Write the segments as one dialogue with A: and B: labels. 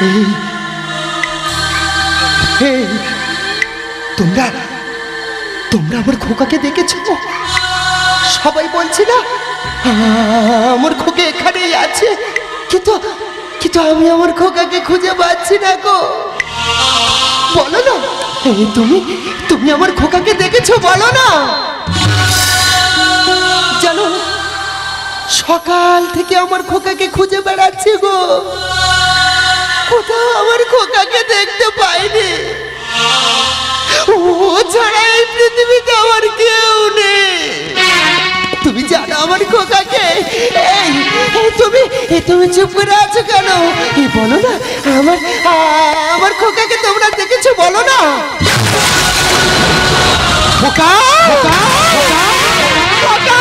A: এই এই তোমরা তোমরা আমার খোকাকে দেখেছো? সবাই বলছে না আমার খোকা এখানেই আছে, কিন্তু কিন্তু আমি আমার খোকাকে খুঁজে পাচ্ছি না গো। বলো না, তুমি তুমি আমার খোকাকে দেখেছো? বলো না। জানো, সকাল থেকে আমার খোকাকে খুঁজে বেড়াচ্ছি গো, কোথাও আমার খোকাকে দেখতে পাইনি। ও ছাড়া এই পৃথিবীতে আমার কেউ নেই। তুমি জানো আমার খোকাকে? এই তুমি তুমি চুপ করে আছো কেন? বলো না, আমার খোকাকে তোমরা দেখেছো? বলো না। খোকা, খোকা, খোকা, খোকা,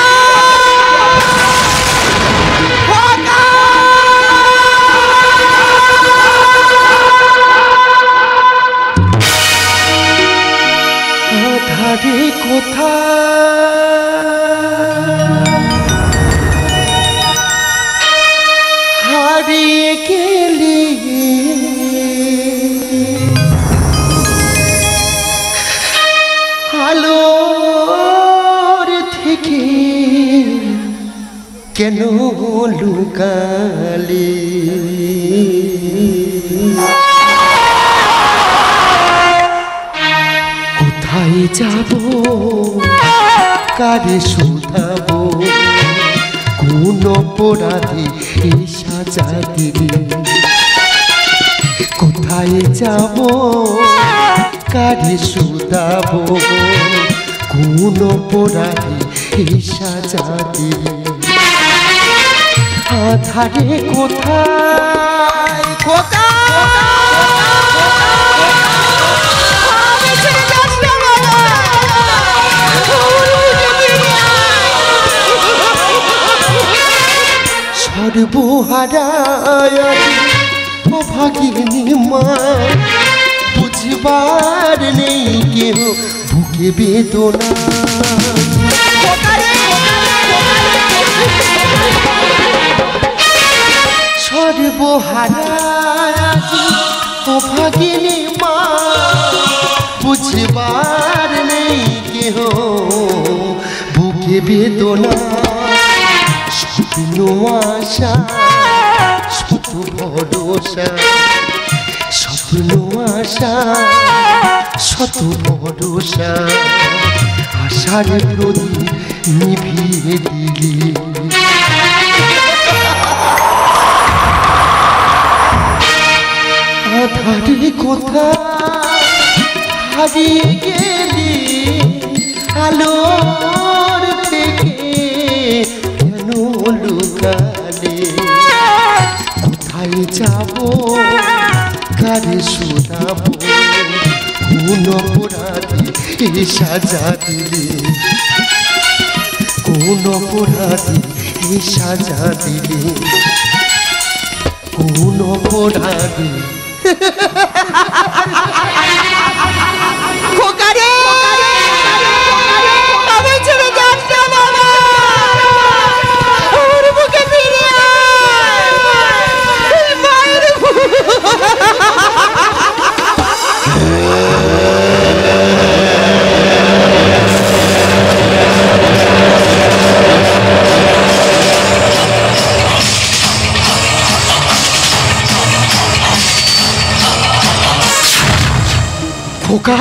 A: ধারে কোথা হারিয়ে গেলি, আলোর থেকে কেন লুকালি? কোথায় যাব, কারে শুধাবো, কোন অপরাধে এই সাজা দিলি? কোথায় যাব, কারে শুধাবো, কোন অপরাধে এই সাজা দিলি? আধারে কোথায় কোথায় সর্বহারায় অভাগিনী মা, বুঝবার নেই কেউ বুকে বেদনা। সর্বহারায় অভাগিনী মা, বুঝবার নেই কেউ বুকে বেদনা। স্বপ্ন আশা শত ভরসা, স্বপ্ন আশা শত ভরসা, আশার প্রদীপ নিভিয়ে দিলি। আধারে কোথায় হারিয়ে গেলি, আলোর থেকে কেন লুকালি? কোথায় যাব, কারে শোনাবো, কোন অপরাধে এই সাজা দিলি? কোন অপরাধে এই সাজা দিলি? কোন অপরাধে? খোকারে, আমি ছেড়ে যাস না বাবা, আমার বুকে ফিরে আয়, মায়ের খোকা,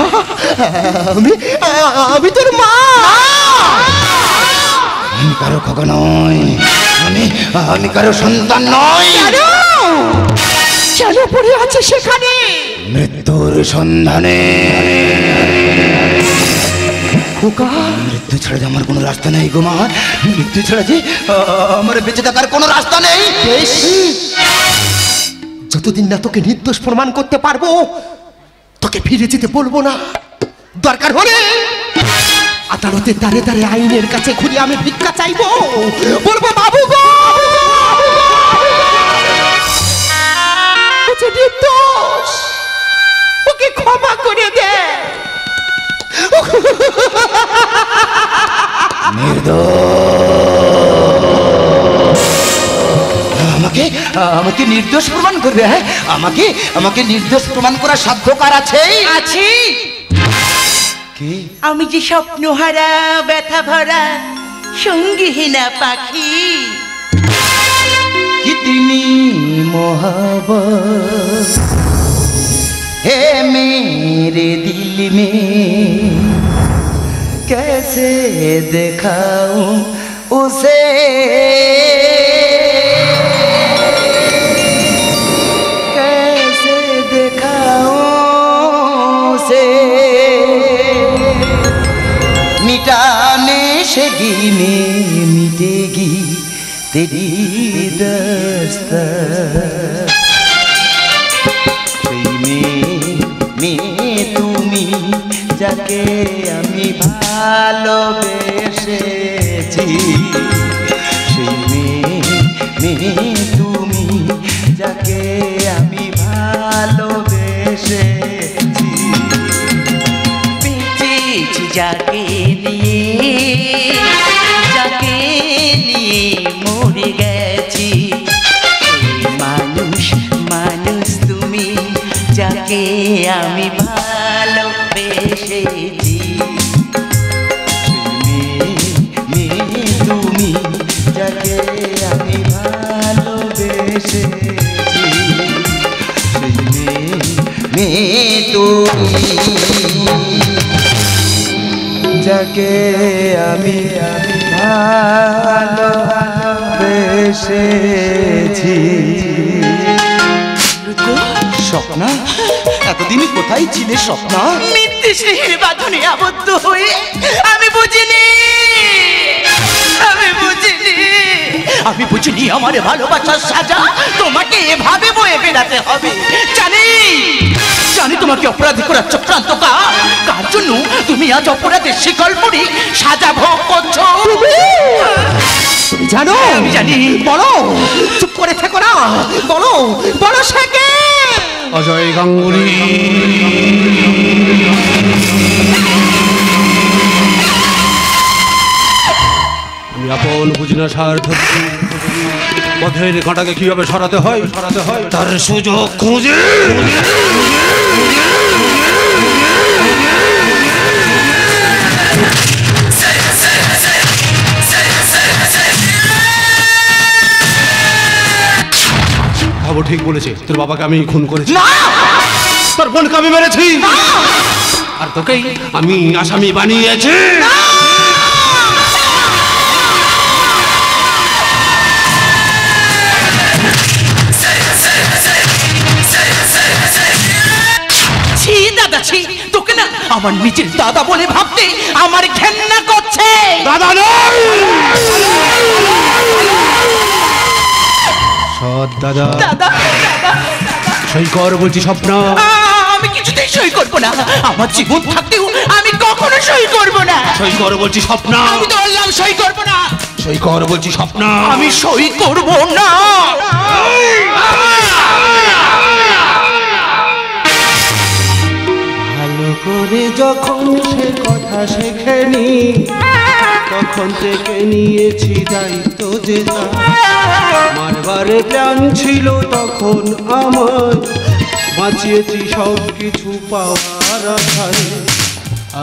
A: আমি তোর মা।
B: আমি কারো খোকা নই, আমি কারো সন্তান নই।
A: কেন পড়ে আছে সেখানে
B: মৃত্যুর সন্ধানে?
A: খোকা,
B: মৃত্যু ছাড়া যে আমার কোনো রাস্তা নেই গো মা, মৃত্যু ছাড়া যে আমার বেঁচে থাকার কোনো রাস্তা নেই।
A: যতদিন না তোকে নির্দোষ প্রমাণ করতে পারবো, তোকে ফিরে যেতে বলবো না। দরকার হলে আদালতের দ্বারে দ্বারে আইনের কাছে ঘুরে আমি ভিক্ষা চাইবো, বলবো বাবু গো, নির্দোষ, ওকে ক্ষমা করে দে।
B: নির্দোষ আমাকে আমাকে নির্দোষ প্রমাণ করবে? হ্যাঁ, আমাকে নির্দোষ প্রমাণ করার সাধ্য কার আছে?
C: আছে।
B: কি?
C: আমি যে স্বপ্নহারা ব্যথা ভরা সঙ্গীহীনা পাখি।
B: कितनी मोहब्बत है मेरे दिल में, कैसे दिखाऊं उसे, कैसे दिखाऊं उसे, मिटाने से गिने मिटेगी तेरी दस्तक, সেই মেয়ে তুমি যাকে আমি ভালোবেসেছি, সেই মেয়ে তুমি যাকে আমি ভালোবেসেছি,
C: বেঁচেছি যাকে নিয়ে মরে গেছি। মানুষ তুমি যাকে আমি ভালোবেসেছি,
B: মেয়ে তুমি যাকে আমি ভালোবেসেছি, মেয়ে তুমি যাকে আমি ভালোবেসেছি। স্বপ্না, এতদিন কোথায় ছিলে স্বপ্না?
C: মিথ্যে স্নেহের বাঁধনে আবদ্ধ হয়ে আমি বুঝিনি আমার ভালোবাসার সাজা তোমাকে এভাবে বয়ে বেড়াতে হবে। জানি তোমাকে অপরাধী করার চক্রান্ত কার জন্য তুমি আজ অপরাধের শিকল পরি সাজা ভোগ করছো।
A: তুমি জানো?
C: আমি জানি।
A: বলো, চুপ করে থেকো না, বলো বলো সে কে?
D: অজয় গাঙ্গুলি। আমি আপন বুঝি না স্বার্থ, পথের কাঁটাকে কিভাবে সরাতে হয় তার সুযোগ খুঁজে বাবু ঠিক বলেছে, তোর বাবাকে আমি খুন করেছি, তোর বোনকে আমি মেরেছি, আর তোকেই আমি আসামি বানিয়েছি।
C: তোকে না আমার নিজের দাদা বলে ভাবতে আমার ঘেন্না করছে।
D: দাদা নয়, সৎ দাদা। সই কর বলছি স্বপ্ন।
C: আমি কিছুতেই সই করবো না, আমার জীবন থাকতেও আমি কখনো সই করবো না।
D: সই কর বলছি স্বপ্ন।
C: আমি তো বললাম সই করবো না।
D: সই কর বলছি স্বপ্ন।
C: আমি সই করবো না।
D: ভালো করে যখন সে কথা শেখেনি, তখন থেকে নিয়েছি দায়িত্ব যে মারবারে প্ল্যান ছিল তখন আমার, বাঁচিয়েছি সব কিছু পাওয়ার আশায়।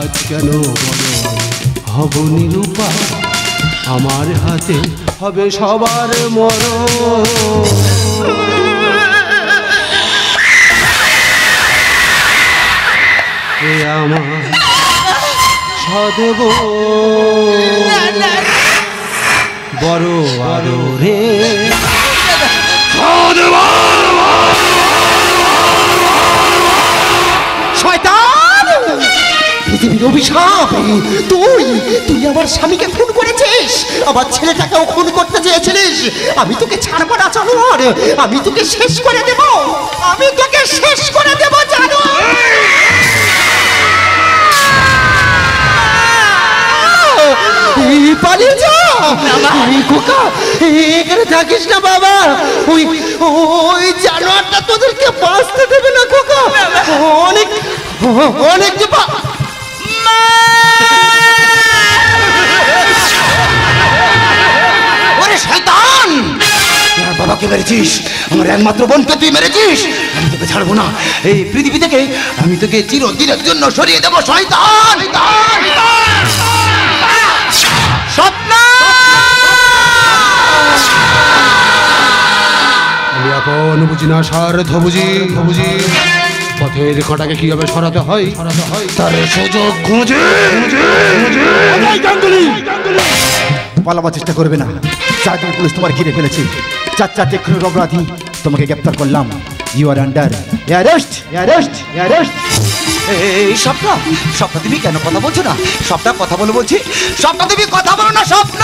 D: আজ কেন বলো হব নিরূপায়, আমার হাতে হবে সবার মরণ। আমার সদেব বড় আদরে,
A: শয়তান, পৃথিবীর অভিশাপ, তুই আমার স্বামীকে খুন করেছিস, আমার ছেলেটাকেও খুন করতে চেয়েছিলিস। আমি তোকে ছাড়বো না জানোয়ার, আমি তোকে শেষ করে দেব, আমি তোকে শেষ করে দেব জানোয়ার। পালিয়ে যা খোকা, এখানে থাকিস না বাবা, ওই জানোয়ারটা তোদেরকে বাঁচতে দেবে না খোকা। অনেক অনেক
B: ওরে শয়তান, তোমার বাবাকে আমাকে মেরেছিস, আমার একমাত্র বোনকে তুই মেরেছিস। আমি তোকে ছাড়বো না, এই পৃথিবী থেকে আমি তোকে চিরদিনের জন্য সরিয়ে দেবো শয়তান।
C: স্বপ্ন,
D: আমি এখন বুঝি না স্বার্থ বুঝি, পথের কাঁটাকে কিভাবে সরাতে হয়
B: তার সুযোগ খুঁজে।
A: পালাবার চেষ্টা করবে না, চারজন পুলিশ তোমার ঘিরে ফেলেছে। 4 খুনের অপরাধী তোমাকে গ্রেপ্তার করলাম। You are under arrest.
B: এই স্বপ্ন, স্বপ্ন তুমি কেন কথা বলছো না? স্বপ্ন কথা বলো বলছি, স্বপ্ন তুমি কথা বলো না। স্বপ্ন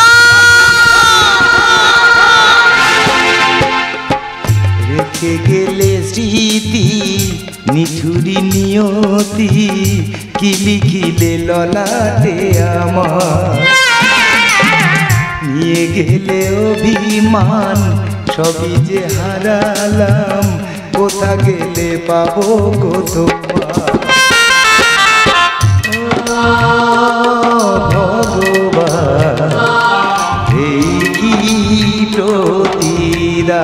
B: রেখে গেলে স্মৃতি, নিঠুরি নিয়তি, কিলি কিলে ললাটে আমার, নিয়ে গেলে অভিমান, সবই যে হারালাম, কোথা গেলে পাবো গো তোমার। ভগবান এই কি প্রতিরা,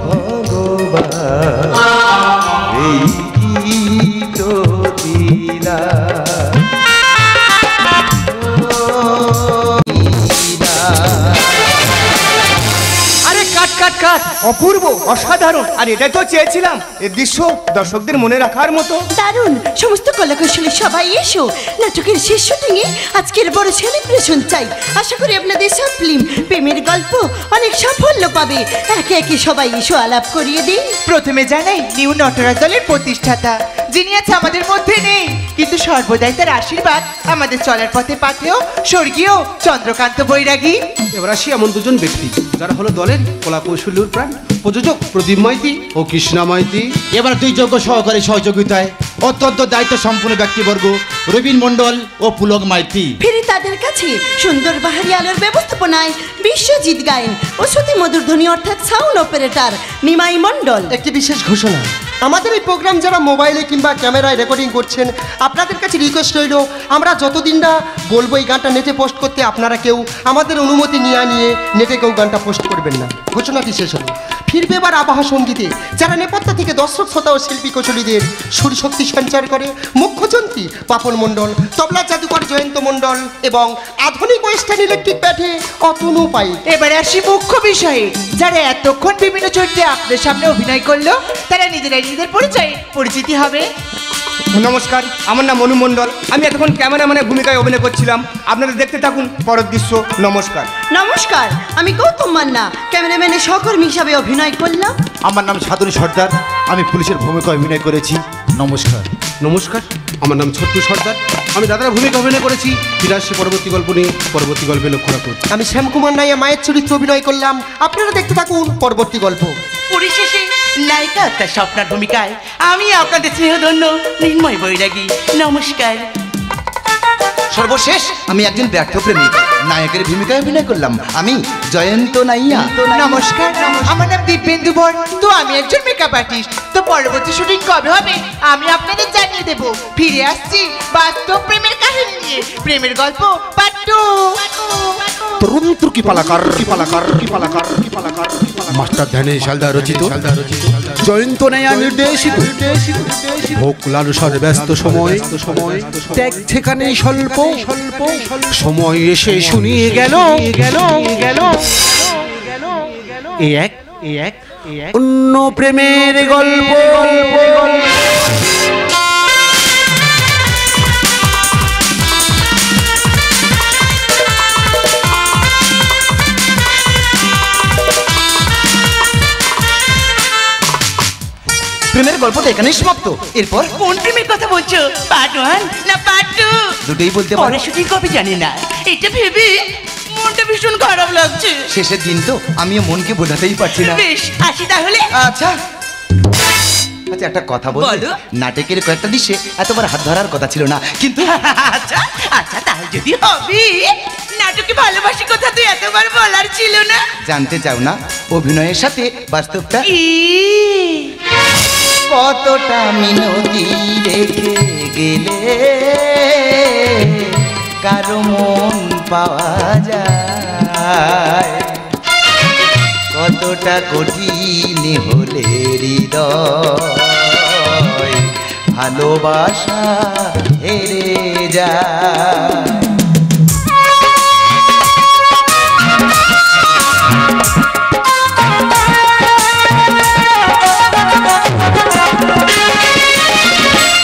B: ভগবান এই কি প্রতিরা।
A: অপূর্ব, অসাধারণ। আর এটাই তো চেয়েছিলাম, এর দৃশ্য দর্শকদের মনে রাখার মতো।
E: দারুণ। সমস্ত কলাকুশলী সবাই এসো, নাটকের শেষ শুটিংয়ে আজকের বড় সেলিব্রেশন চাই। আশা করি আপনাদের সব ফিল্ম প্রেমের গল্প অনেক সাফল্য পাবে। একে একে সবাই এসো, আলাপ করিয়ে দিই।
C: প্রথমে জানাই নিউ নটরাজ দলের প্রতিষ্ঠাতা, যিনি আছে আমাদের মধ্যে নেই, কিন্তু সর্বদাই তার আশীর্বাদ আমাদের চলার পথে পাথেয় স্বর্গীয় চন্দ্রকান্ত বৈরাগী।
D: এবার আসি এমন দুজন ব্যক্তি যারা হলো দলের কলাকৌশলীর প্রাণ, প্রযোজক প্রদীপ মাইতি ও কৃষ্ণা মাইতি।
F: এবার দুই যোগ্য সহকারী সহযোগিতায় অত্যন্ত দায়িত্ব সম্পন্ন ব্যক্তিবর্গ রবীন মণ্ডল ও পুলক মাইতি।
E: ফিরে তাদের কাছে সুন্দর বাহারি আলোর ব্যবস্থাপনায় বিশ্বজিৎ গায়েন ও শ্রুতি মধুর ধ্বনি অর্থাৎ সাউন্ড অপারেটর নিমাই মণ্ডল।
A: একটি বিশেষ ঘোষণা, আমাদের এই প্রোগ্রাম যারা মোবাইলে কিংবা ক্যামেরায় রেকর্ডিং করছেন, আপনাদের কাছে রিকোয়েস্ট রইল, আমরা যতদিন না বলবো এই গানটা নেটে পোস্ট করতে, আপনারা কেউ আমাদের অনুমতি নিয়ে নেটে কেউ গানটা পোস্ট করবেন না। ঘোষণাটি শেষ হলো। ফিরবে এবার আবহাওয়া সঙ্গীতে, যারা নেপথ্য থেকে দর্শক শ্রোতা ও শিল্পী কৌশলীদের সুরশক্তি সঞ্চার করে। মুখ্য যন্ত্রী পাপন মণ্ডল, তবলা জাদুকর জয়ন্ত মণ্ডল এবং আধুনিক ওয়েস্টার্ন ইলেকট্রিক ব্যাটে অতনু পাই।
C: এবারে আসি মুখ্য বিষয়ে, যারা এতক্ষণ বিভিন্ন চরিত্রে আপনাদের সামনে অভিনয় করলো, তারা নিজেরাই নিজেদের পরিচিতি হবে।
A: নমস্কার, আমার নাম অনু মণ্ডল। আমি এতক্ষণ ক্যামেরাম্যানের ভূমিকায় অভিনয় করছিলাম। আপনারা দেখতে থাকুন পরের দৃশ্য। নমস্কার।
E: নমস্কার, আমি গৌতম মান্না, ক্যামেরাম্যানের সহকর্মী হিসাবে অভিনয় করলাম।
F: আমার নাম সাধুরী সর্দার, আমি পুলিশের ভূমিকায় অভিনয় করেছি। নমস্কার।
D: নমস্কার, আমার নাম ছোট্টু সর্দার, আমি দাদার ভূমিকা অভিনয় করেছি। ফিরে আসছে পরবর্তী গল্প নিয়ে, পরবর্তী গল্পে লক্ষ্য রাখুন।
A: আমি শ্যামকুমার নাইয়া মায়ের চরিত্র অভিনয় করলাম। আপনারা দেখতে থাকুন পরবর্তী গল্প।
C: পরিশেষে নায়িকা তার স্বপ্নার ভূমিকায় আমি আপনাদের স্নেহধন্য নির্ময় বৈরাগী। নমস্কার।
B: সর্বশেষ আমি একজন ব্যর্থ প্রেমিক, নায়কের ভূমিকায় অভিনয় করলাম। আমি জয়ন্ত নাইয়া।
C: নমস্কার, আমার নাম দিব্যেন্দু বর, তো আমি একজন মেকআপ আর্টিস্ট। তো পরবর্তী শুটিং কবে হবে আমি আপনাদের জানিয়ে দেব। ফিরে আসছি বাস্তব প্রেমের কাহিনী নিয়ে, প্রেমের গল্প পার্ট 2।
F: তরুণ কি পালাকার, কি পালাকার, কি পালাকার, কি পালাকার, মাস্টার ধ্যানেশ হালদার রচিত, জয়ন্ত নাইয়া নির্দেশিত। ভোগ লালসার ব্যস্ত সময়, ত্যাগ সেখানে স্বল্প, সময় এসে শুনিয়ে গেল এক অন্য প্রেমের গল্প।
B: প্রেমের গল্পটা এখানেই সমাপ্ত। এরপর
C: কোন প্রেমের কথা বলছো, পার্ট 1 না পার্ট 2?
B: দুটোই বলতে পারো।
C: পরে শুটিং কবে জানি না, এটা ভেবে মনটা ভীষণ খারাপ লাগছে।
B: শেষের দিন তো আমিও মনকে বোঝাতেই পারছি না।
C: বেশ, আসি তাহলে।
B: আচ্ছা আচ্ছা, একটা কথা বলবো।
C: বলো।
B: নাটকের কয়েকটা দৃশ্যে এতবার হাত ধরার কথা ছিল না, কিন্তু
C: আচ্ছা আচ্ছা, তাই যদি হবে, নাটকে ভালোবাসি কথা তো এতবার বলার ছিল না।
B: জানতে চাও না অভিনয়ের সাথে বাস্তবটা কতটা মিনতি রেখে গেলে কারো মন পাওয়া যায়। কতটা কঠিন হলে হৃদয় ভালোবাসা হেরে যায়।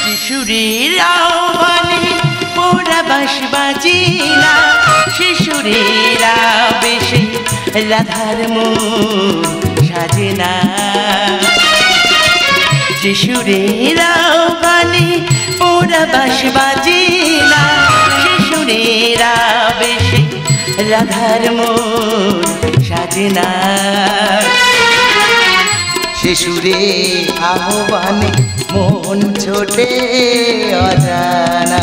C: শিশুরের আহ্বানে মোরা বাঁশ বাজি না, শিশুরের আবেশে রাধার মন সাজে না। শিশুরের আহ্বানে মোরা বাঁশ বাজি না, শিশুরের আবেশে রাধার মন সাজে না।
B: শিশুরে আহ্বানে মন ছোটে অজানা,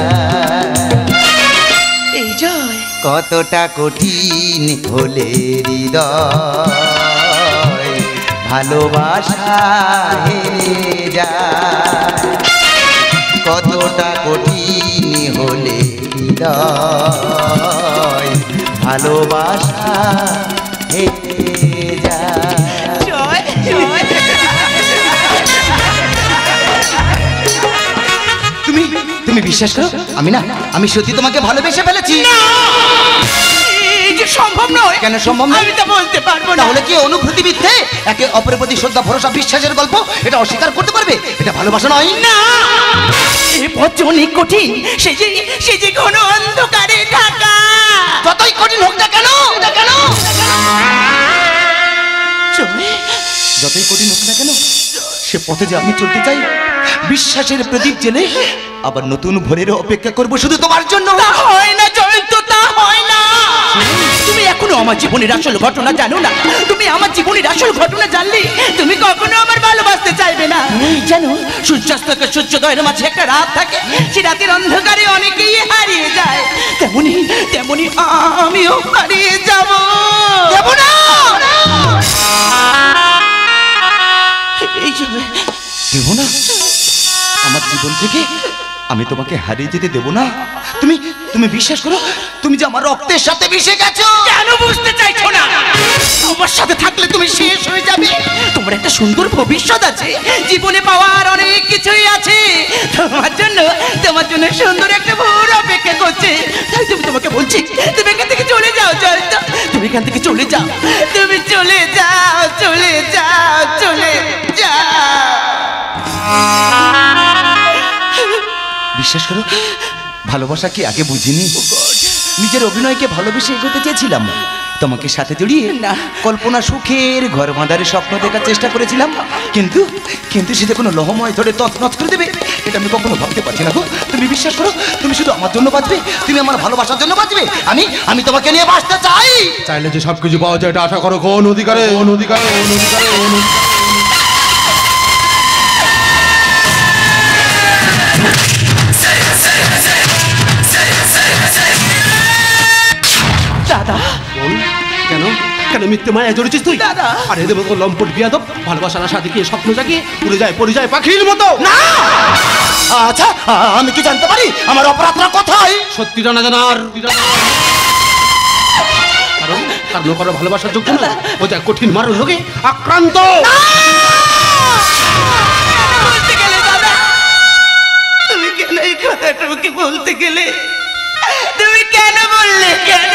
C: এই জয়
B: কতটা কঠিন হলে হৃদয় ভালোবাসা হেরে যায়। কতটা কঠিন হলে হৃদয় ভালোবাসা হেরে যায়।
C: জয় জয়।
B: তুমি বিশ্বাস করো, আমি সত্যি তোমাকে ভালোবেসে ফেলেছি।
C: এই যে সম্ভব নয়।
B: কেন সম্ভব নয়?
C: আমি তো বলতে পারবো না।
B: তাহলে কি অনুভূতি মিথ্যে? একে অপরের প্রতি শ্রদ্ধা ভরসা বিশ্বাসের গল্প, এটা অস্বীকার করতে পারবে? এটা ভালোবাসা নয়।
C: না, এ পথ অনেক কঠিন, সে যে ঘন অন্ধকারে ঢাকা।
B: যতই কঠিন হোক না কেন, যতই কঠিন হোক না কেন, সে পথে যে আমি চলতে চাই, বিশ্বাসের প্রদীপ জেলে আবার নতুন ভোরের অপেক্ষা করব শুধু তোমার জন্য।
C: তা হয় না জয়ন্ত, তা হয় না। তুমি এখনো আমার জীবনের আসল ঘটনা জানো না। তুমি আমার জীবনের আসল ঘটনা জানলে তুমি কখনো আমার ভালোবাসতে চাইবে না। জানো, সূর্যাস্ত থেকে সূর্যোদয়ের মাঝে একটা রাত থাকে, সে রাতের অন্ধকারে অনেকেই হারিয়ে যায়। তেমনি আমিও হারিয়ে যাব।
B: দেব না,
C: এই যে
B: দেব না, আমার জীবন থেকে আমি তোমাকে হারিয়ে যেতে দেব না। তুমি বিশ্বাস করো, তুমি যে আমার রক্তের সাথে মিশে গেছো।
C: কেন বুঝতে চাইছো না? তোমার সাথে থাকলে তুমি শেষ হয়ে যাবে। তোমার একটা সুন্দর ভবিষ্যৎ আছে, জীবনে পাওয়ার অনেক কিছুই আছে। তোমার জন্য সুন্দর একটা ভোর অপেক্ষা করছে। তাই তোমাকে বলছি, তুমি এখান থেকে চলে যাও জয়ন্ত। তুমি এখান থেকে চলে যাও, তুমি চলে যাও, চলে যাও, চলে যাও।
B: বিশ্বাস করো, ভালোবাসা কি আগে বুঝিনি। নিজের অভিনয়কে ভালোবেসে এগোতে চেয়েছিলাম, তোমাকে সাথে জড়িয়ে
C: না।
B: কল্পনা সুখের ঘর বাঁধার স্বপ্ন দেখার চেষ্টা করেছিলাম, কিন্তু সেটা কোনো লহময় ধরে তছনছ করে দেবে, এটা আমি কখনো ভাবতে পারছি না গো। তুমি বিশ্বাস করো, তুমি শুধু আমার জন্য বাঁচবে, তুমি আমার ভালোবাসার জন্য বাঁচবে। আমি তোমাকে নিয়ে বাঁচতে চাই।
F: চাইলে যে সবকিছু পাওয়া যায় এটা আশা করো কোন অধিকারে?
C: দাদা,
F: কেন মিথ্যে মায়া জড়েছিস তুই?
C: দাদা।
F: আরে দেব তো লম্পট বিয়াদব, ভালোবাসার আশা দেখিয়ে স্বপ্ন জাগিয়ে পড়ে যায় পাখির মতো।
B: না, আচ্ছা আমি কি জানতে পারি আমার অপরাধটা কোথায়?
F: সত্যি জানার কারণ কারো ভালোবাসার যোগ্য না। ও যা কঠিন মারণ রোগে আক্রান্ত।
C: বলতে গেলে দাদা, তুমি কেন এই কথাটুকু বলতে গেলে? তুমি কেন বললে? কেন?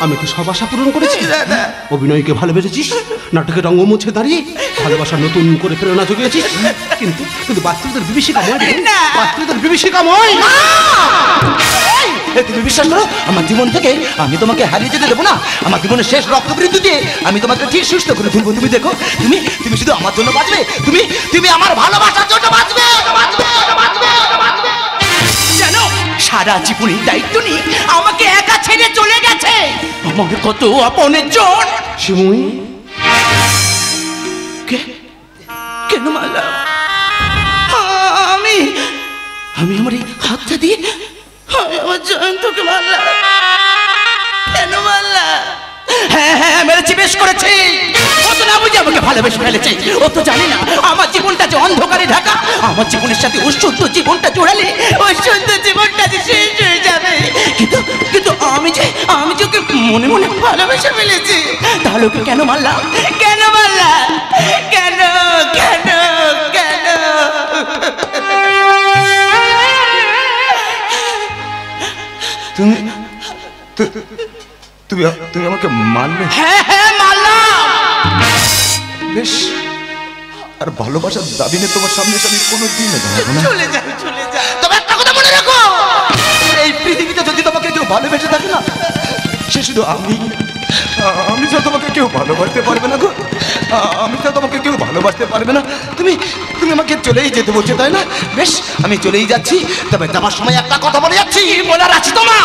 F: আমি তো সব আশা পূরণ করেছি। অভিনয়কে ভালোবেসেছিস, নাটকের রঙ মুছে দাঁড়িয়ে ভালোবাসা নতুন করে প্রেরণা জুগিয়েছিস, কিন্তু বাস্তবদের বিভীষিকাময়।
B: তুমি বিশ্বাস করো, আমার জীবন থেকে আমি তোমাকে হারিয়ে যেতে দেবো না। আমার জীবনের শেষ রক্তবৃদ্ধি দিয়ে আমি তোমাকে ঠিক সুস্থ করে তুলবো। তুমি দেখো, তুমি শুধু আমার জন্য বাঁচবে, তুমি আমার ভালোবাসার জন্য বাঁচবে।
C: জানো, সারা জীবনের দায়িত্ব নিয়ে আমাকে একা ছেড়ে চলে গেছে আমার কত আপনের জন।
F: শিমুই,
C: কেন মারলাম? আমি আমার এই হাতটা দিয়ে আমার জয়ন্তকে মারলাম। কেন মারলাম? হ্যাঁ মেরেছি, বেশ করেছি। ও তো না বুঝে আমাকে ভালোবেসে ফেলেছে। ও তো জানে না আমার জীবনটা যে অন্ধকারে ঢাকা। আমার জীবনের সাথে ওর সুন্দর জীবনটা জোড়ালে ওই সুন্দর জীবনটা যে আমি যে ওকে মনে মনে ভালোবেসে ফেলেছি। তাহলে ওকে কেন মারলাম? কেন মারলাম? কেন কেন কেন?
B: তুমি তুমি তুমি আমাকে মারলে?
C: হ্যাঁ হ্যাঁ মারলাম।
B: বেশ, আর ভালোবাসার দাবি নিয়ে তোমার সামনে এসে আমি কোনোদিন দাঁড়াবো না।
C: চলে যাও চলে যাও। তবে একটা কথা মনে রাখো,
B: এই পৃথিবীতে যদি তোমাকে কেউ ভালোবেসে থাকে না, সে শুধু আমি ছাড়া তোমাকে কেউ ভালোবাসতে পারবে না গো। আমি ছাড়া তোমাকে কেউ ভালোবাসতে পারবে না। তুমি তুমি আমাকে চলেই যেতে বলছো, তাই না? বেশ, আমি চলেই যাচ্ছি। তবে যাবার সময় একটা কথা বলে যাচ্ছি।
C: বলার আছে তোমার?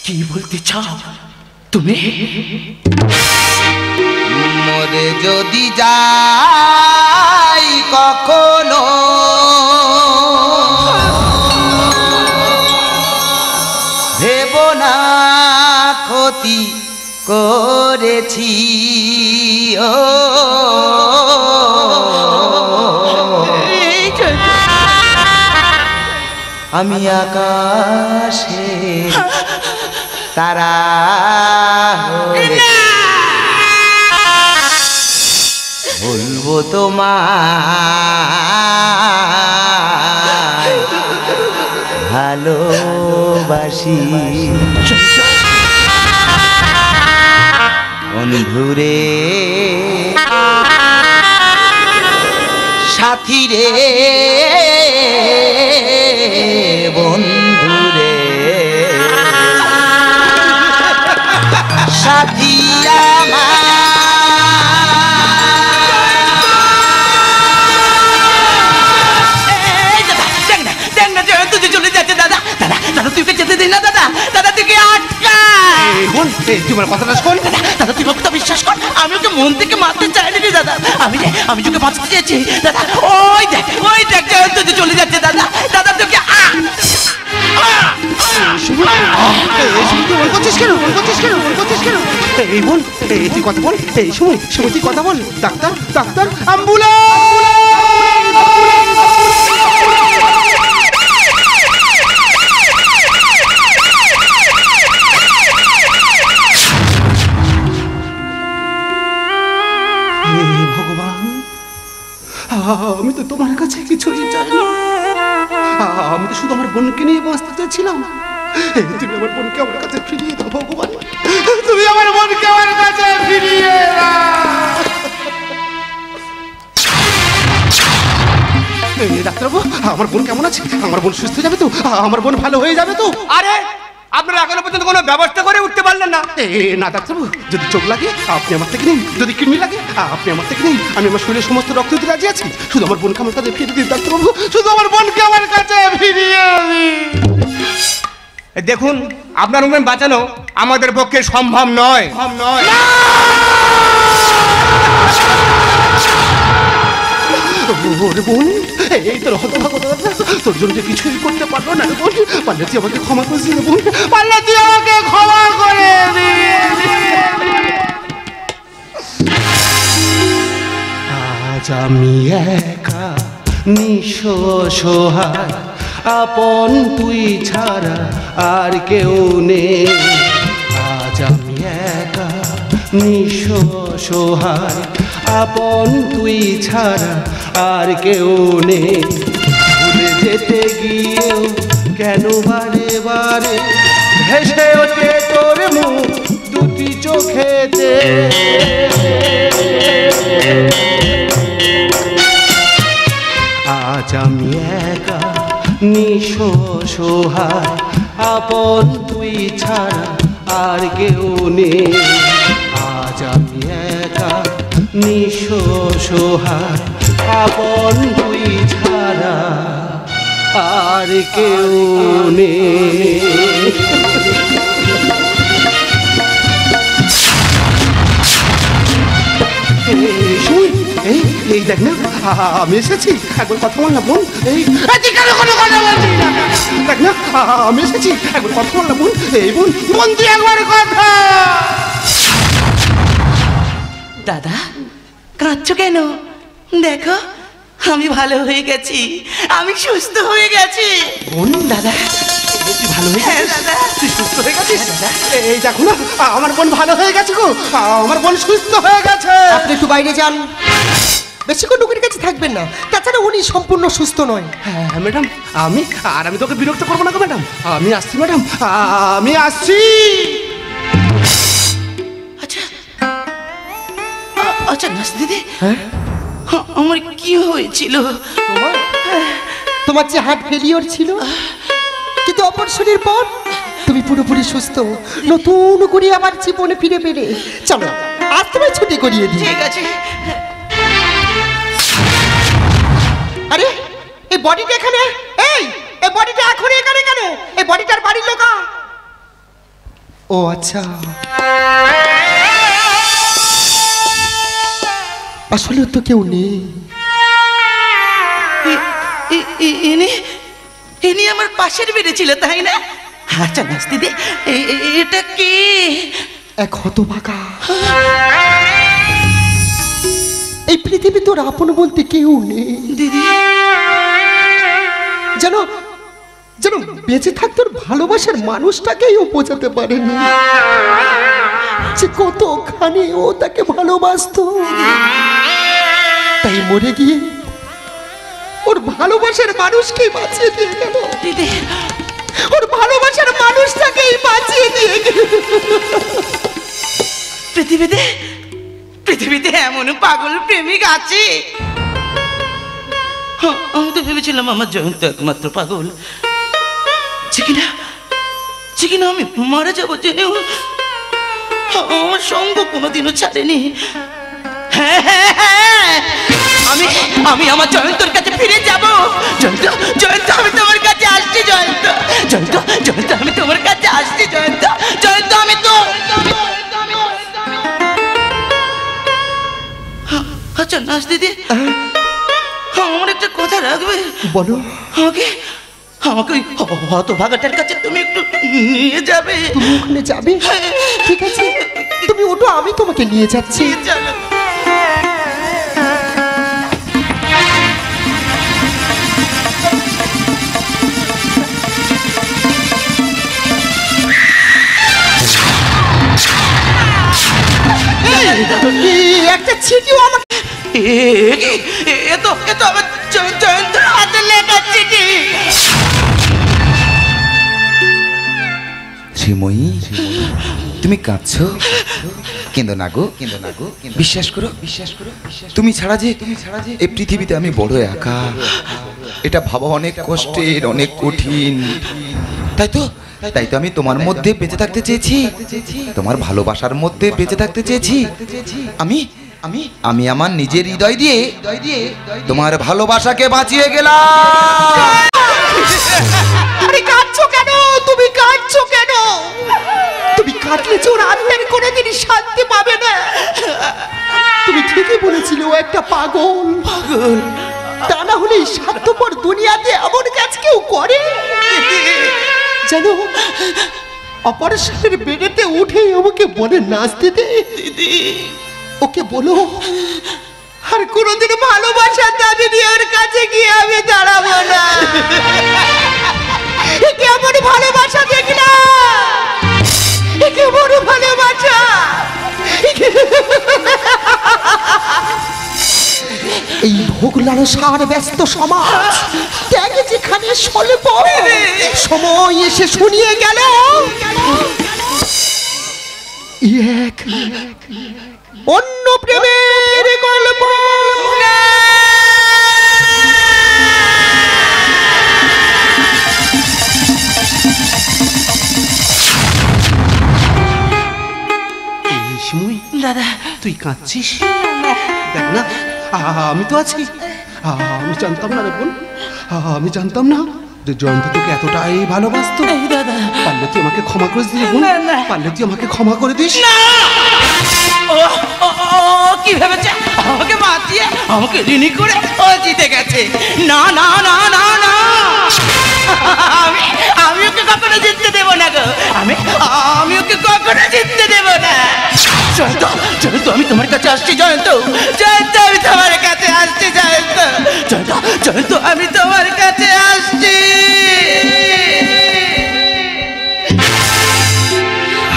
C: কি বলতে চাও তুমি?
B: মরে যদি যাই কখনো, ভেব না ক্ষতি করেছি। ও আমি আকাশে তারা বলবো তোমায় ভালোবাসি। বন্ধুরে সাথী রে বন্ধুরে সাথী আমার।
C: চলে যাচ্ছে দাদা। দাদা দাদা তুই যেতে দিন না দাদা। দাদা তুই আটকা।
F: তোমার কথাটা শোন।
C: দাদা তুই তো বিশ্বাস কর, আমি ওকে মন থেকে মারতে চাইনি রে দাদা। আমি তোকে বাঁচাতে চেয়েছি দাদা। ওই দেখ তুই চলে যাচ্ছে দাদা। দাদা তোকে
F: এই বল, তুই কথা বল। এই সময় তুই কথা বল। ডাক্তার ডাক্তার ভগবান, আমি তো তোমার কাছে কিছুই চাই না। আমি তো শুধু আমার বোনকে নিয়ে বাঁচতে চাচ্ছিলাম। তুমি আমার বোনকে আমার কাছে ফিরিয়ে দাও ভগবান। তুমি আমার বোনকে আমার কাছে ফিরিয়ে দাও। ডাক্তারবাবু, আমার বোন কেমন আছে? আমার বোন সুস্থ যাবে তো? আমার বোন ভালো হয়ে যাবে তো?
A: আরে আপনারা এখনো পর্যন্ত কোনো ব্যবস্থা করে উঠতে পারলেন না?
F: না ডাক্তারবাবু, যদি চোখ লাগে আপনি আমার থেকে নিন, যদি কিডনি লাগে আপনি আমার থেকে নিন। আমি আমার শরীরের সমস্ত রক্ত দিতে রাজি আছি। শুধু আমার বোনকে আমার কাছে ফিরিয়ে দিন ডাক্তারবাবু, শুধু আমার বোনকে আমার কাছে ফিরিয়ে দিন।
A: দেখুন, আপনার বোন বাঁচানো আমাদের পক্ষে সম্ভব নয়।
F: ওরে বোন, এই তোর হতভাগা, তোর জন্য কিছুই করতে পারবো না বোন। পারলে তুই আমাকে ক্ষমা করে দিলে বোন, পারলে তুই আমাকে ক্ষমা করে আজ আমি একা নিঃস্ব সহায়, আপন তুই ছাড়া আর কেউ নেই। আজ আমি একা নিঃস্ব সহায়, আপন তুই ছাড়া আর কেউ নেই। ভুলে যেতে গিয়েও কেন বারে বারে ভেসে ওঠে তোর মুখ দুটি চোখেতে। আজ আমি একা নিঃস্ব সহায়, আপন তুই ছাড়া আর কেউ নেই। আজ আমি একা নিঃস্ব সহায়, আপন তুই ছাড়া আর কেউ নেই। এই দেখ না, আমি এসেছি। একবার কথা বল না বোন। দেখ না, আমি এসেছি। একবার কথা বল না বোন। এই বোন, বোন তুই একবার কথা।
C: দাদা কাঁদছো কেন? দেখো আমি ভালো হয়ে গেছি, আমি সুস্থ হয়ে গেছি।
B: বোন,
C: দাদা
D: তুই ভালো হয়ে
C: হ্যাঁ
D: গেছিস?
C: দাদা।
D: তুই সুস্থ হয়ে গেছিস? এই দেখো না, আমার বোন ভালো হয়ে গেছে গো, আমার বোন সুস্থ হয়ে গেছে।
A: আপনি একটু বাইরে যান, বেশিক্ষণ লোকের কাছে থাকবেন না, তাছাড়া উনি সম্পূর্ণ সুস্থ নয়।
D: হ্যাঁ ম্যাডাম, আমি তোকে বিরক্ত করবো না গো ম্যাডাম, আমি আসছি ম্যাডাম, আমি আসছি।
C: আচ্ছা আচ্ছা নাস দিদি,
A: হ্যাঁ
C: আমার কি হয়েছিল?
A: তোমার যে হার্ট ফেলিওর ছিল, কিন্তু অপারেশনের পর তুমি পুরোপুরি সুস্থ, নতুন করে আবার জীবনে ফিরে পেলে। চলো আজ তোমায় ছুটি করিয়ে দিই।
C: ঠিক আছে।
A: আরে এই বডিটা এখানে, এই বডিটা এখন এখানে কেন? এই বডিটার বাড়ির লোক? ও আচ্ছা, আসলে তো কেউ নেই।
C: ইনি আমার পাশের বেড়ে ছিল, তাই না? আচ্ছা নাস দিদি, এটা কি?
A: এক হতভাগা। এই পৃথিবী তোর আপন বলতে কেউ নেই
C: দিদি।
A: যেন যেন বেঁচে থাকতে ওর ভালোবাসার মানুষটাকেই ও বোঝাতে পারেনি যে কতখানি ও তাকে ভালোবাসতো। তাই মরে গিয়ে ওর ভালোবাসার মানুষকেই বাঁচিয়ে দিয়ে গেল।
C: দিদি,
A: ওর ভালোবাসার মানুষটাকেই বাঁচিয়ে দিয়ে গেল।
C: পৃথিবীতে এমন পাগল প্রেমিক আছে? আমি তো ভেবেছিলাম আমার জয়ন্ত একমাত্র পাগল, যে কিনা আমি মারা যাবো জেনেও আমার সঙ্গ কোনোদিনও ছাড়েনি। হ্যাঁ হ্যাঁ হ্যাঁ, আমি আমার জয়ন্তর কাছে ফিরে যাব। জয়ন্ত আমি তোমার কাছে আসছি। জয়ন্ত আমি তোমার কাছে আসছি। জয়ন্ত আমি তো। আচ্ছা নাস দিদি, আমার একটা কথা রাখবে?
A: বলো।
C: আমাকে ওই হতভাগাটার কাছে তুমি একটু নিয়ে যাবে?
A: তুমি ওখানে যাবে? ঠিক আছে, তুমি ওটা, আমি তোমাকে নিয়ে যাচ্ছি।
C: চলো।
A: একটা চিঠিও আমাকে।
C: এ তো আমার জয়ন্তর হাতে লেখা চিঠি।
B: শ্রীময়ী, তুমি কাঁদছো? কেঁদো না গো, বিশ্বাস করো, তুমি ছাড়া যে এই পৃথিবীতে আমি বড় একা। এটা ভাবা অনেক কষ্টের, অনেক কঠিন। তাই তো আমি তোমার মধ্যে বেঁচে থাকতে চেয়েছি, তোমার ভালোবাসার মধ্যে বেঁচে থাকতে চেয়েছি। আমি আমার নিজের হৃদয় দিয়ে তোমার ভালোবাসাকে বাঁচিয়ে গেলাম।
A: আরে কাঁদছো কেন? তুমি কাঁদছো কেন? তুমি কাঁদলে যে ওর আত্মার কোনোদিনই শান্তি পাবে না। তুমি ঠিকই বলেছিলে, ও একটা পাগল। তা না হলে এই স্বার্থপর দুনিয়াতে এমন কাজ কেউ করে? জানো, অপারেশনের বেডেতে উঠেই আমাকে বলে নাচতে দে। ওকে বলো আর কোনোদিন ভালোবাসার দাবি নিয়ে ওর কাছে গিয়ে আমি দাঁড়াবো না। কেমন ভালোবাসা দেখলাম, কেমন ভালোবাসা। এই ভোগ লালসার ব্যস্ত সমাজ ত্যাগে যেখানে স্বল্প সময় এসে শুনিয়ে গেল এক অন্য প্রেমের গল্প।
C: দাদা,
D: তুই কাঁদছিস? দেখ না, আমি তো আছি। আমি জানতাম না রে বোন, আমি জানতাম না যে জয়ন্ত তোকে এতটাই ভালোবাসতো।
C: দাদা,
D: পারলে তুই আমাকে ক্ষমা করে দিস বোন, পারলে তুই আমাকে ক্ষমা করে দিস।
C: ও কি ভেবেছে আমাকে বাঁচিয়ে, আমাকে ঋণী করে ও জিতে গেছে? না না না না না, আমি ওকে কখনো জিততে দেবো না গো। আমি ওকে কখনো জিততে দেবো না। জয়ন্ত, আমি তোমার কাছে আসছি। জয়ন্ত, আমি তোমার কাছে আসছি। জয়ন্ত, আমি তোমার কাছে আসছি।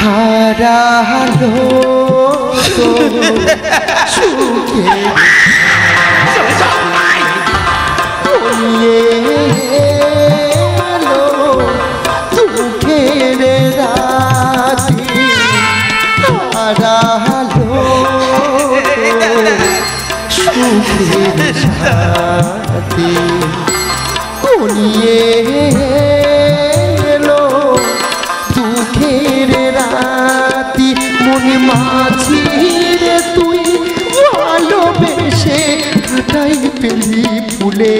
A: হারালো সুখে এলো দুঃখের রাতি হারালো সুখের সাথী কলিয়ে এলো দুঃখের রাতি মনে মাঝি রে তুই ভালোবেসে কাটাই পেলি ফুলে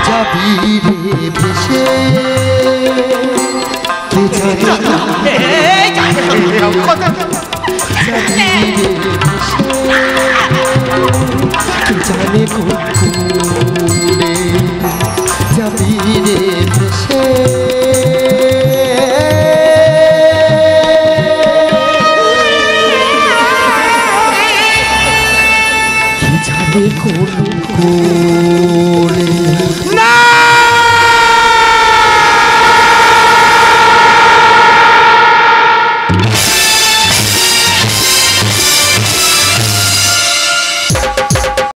A: যাবি রে ভেসে কে জানে জানে কোন যাবি রে ভেসে